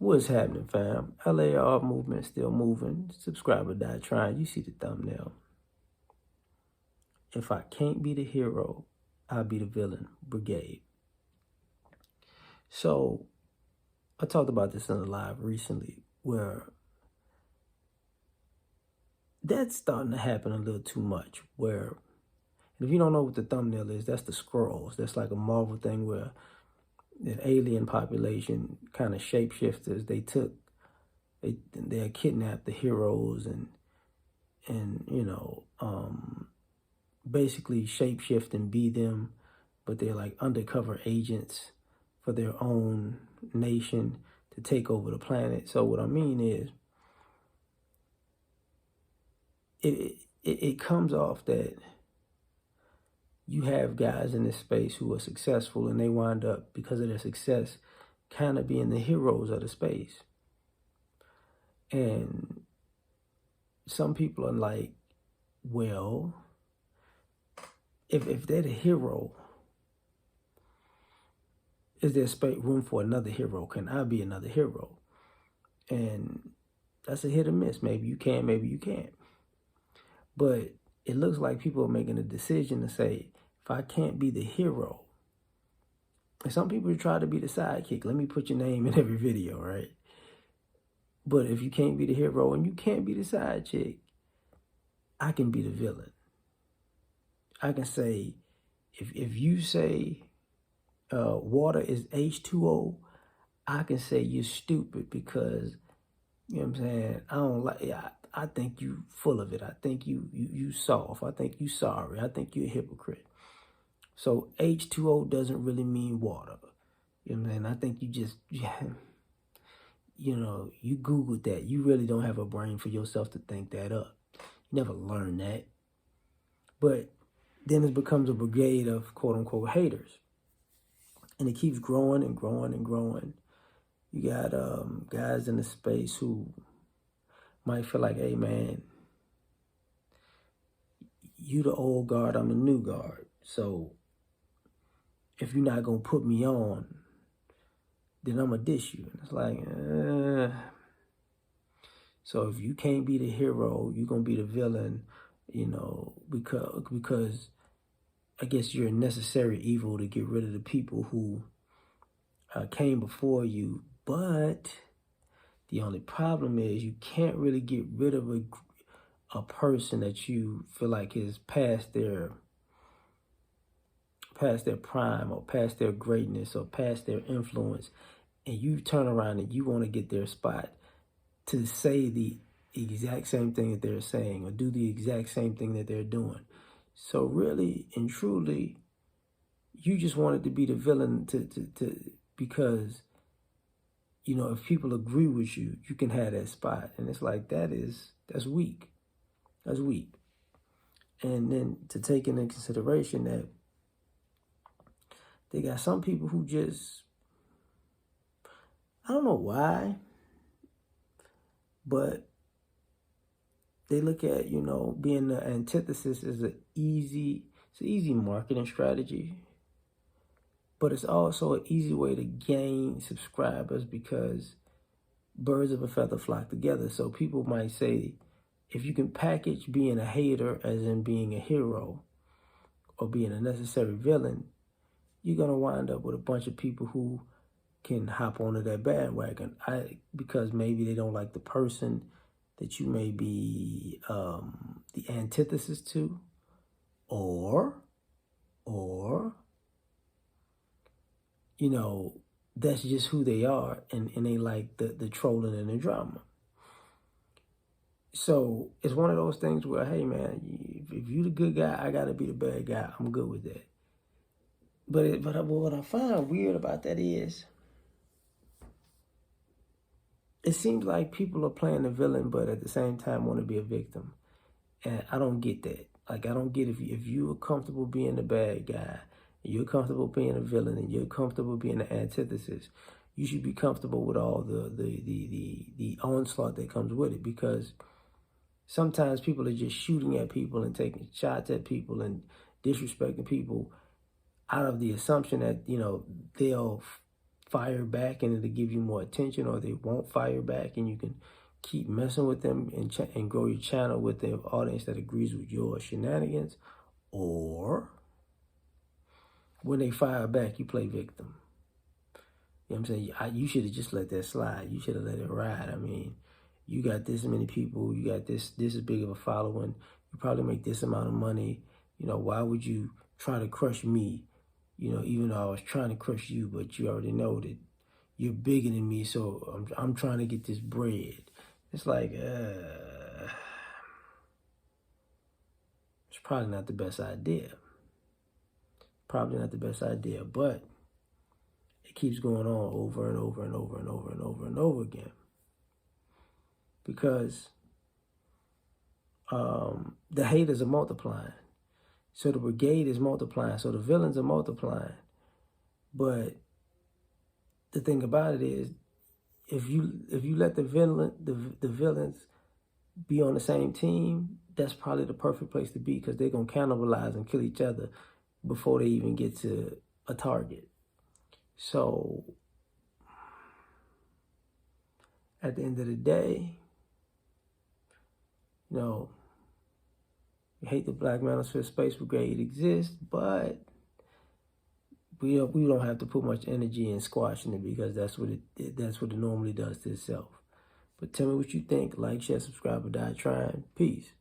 What's happening, fam? L.A.R. movement still moving. Subscriber die trying. You see the thumbnail. If I can't be the hero, I'll be the villain. Brigade. So I talked about this in a live recently where that's starting to happen a little too much. Where, if you don't know what the thumbnail is, that's the scrolls. That's like a Marvel thing where an alien population kind of shapeshifters, they kidnapped the heroes and basically shapeshift and be them, but they're like undercover agents for their own nation to take over the planet. So what I mean is, it comes off that you have guys in this space who are successful and they wind up, because of their success, kind of being the heroes of the space. And some people are like, well, if they're the hero, is there room for another hero? Can I be another hero? And that's a hit or miss. Maybe you can, maybe you can't. But it looks like people are making a decision to say, if I can't be the hero, and some people try to be the sidekick. Let me put your name in every video, right? But if you can't be the hero and you can't be the side chick, I can be the villain. I can say, if you say water is H2O, I can say you're stupid because, you know what I'm saying, I don't like, I think you full of it. I think you soft. I think you sorry. I think you're a hypocrite. So H2O doesn't really mean water. You know what I'm saying? I think you just, you know, you Googled that. You really don't have a brain for yourself to think that up. You never learned that. But then it becomes a brigade of quote unquote haters. And it keeps growing and growing and growing. You got guys in the space who might feel like, hey man, you the old guard, I'm the new guard. So if you're not gonna put me on, then I'm gonna dish you. And it's like, so if you can't be the hero, you're gonna be the villain, you know, because I guess you're a necessary evil to get rid of the people who came before you. But the only problem is you can't really get rid of a person that you feel like is past their prime or past their greatness or past their influence, and you turn around and you want to get their spot to say the exact same thing that they're saying or do the exact same thing that they're doing. So really and truly, you just wanted to be the villain because, you know, if people agree with you, you can have that spot. And it's like, that's weak. That's weak. And then to take into consideration that they got some people who just, I don't know why, but they look at, you know, being the antithesis as it's an easy marketing strategy, but it's also an easy way to gain subscribers because birds of a feather flock together. So people might say, if you can package being a hater as in being a hero or being a necessary villain, you're going to wind up with a bunch of people who can hop onto that bandwagon because maybe they don't like the person that you may be the antithesis to, or, you know, that's just who they are, and they like the trolling and the drama. So it's one of those things where, hey man, if you the good guy, I gotta be the bad guy. I'm good with that. But what I find weird about that is, it seems like people are playing the villain, but at the same time want to be a victim. And I don't get that. Like, I don't get if you are comfortable being the bad guy, and you're comfortable being a villain, and you're comfortable being the antithesis, you should be comfortable with all the onslaught that comes with it. Because sometimes people are just shooting at people and taking shots at people and disrespecting people out of the assumption that, you know, they'll fire back and it'll give you more attention, or they won't fire back and you can keep messing with them and grow your channel with the audience that agrees with your shenanigans, or when they fire back, you play victim. You know what I'm saying? You should have just let that slide. You should have let it ride. I mean, you got this many people. You got this is big of a following. You probably make this amount of money. You know, why would you try to crush me? You know, even though I was trying to crush you, but you already know that you're bigger than me, so I'm trying to get this bread. It's like, it's probably not the best idea. Probably not the best idea, but it keeps going on over and over and over and over and over and over again. Because the haters are multiplying. So the brigade is multiplying. So the villains are multiplying. But the thing about it is, if you let the villains be on the same team, that's probably the perfect place to be, because they're gonna cannibalize and kill each other before they even get to a target. So at the end of the day, you know, we hate the Black Manosphere Space Brigade exists, but we don't have to put much energy in squashing it, because that's what it normally does to itself. But tell me what you think. Like, share, subscribe, or die trying. Peace.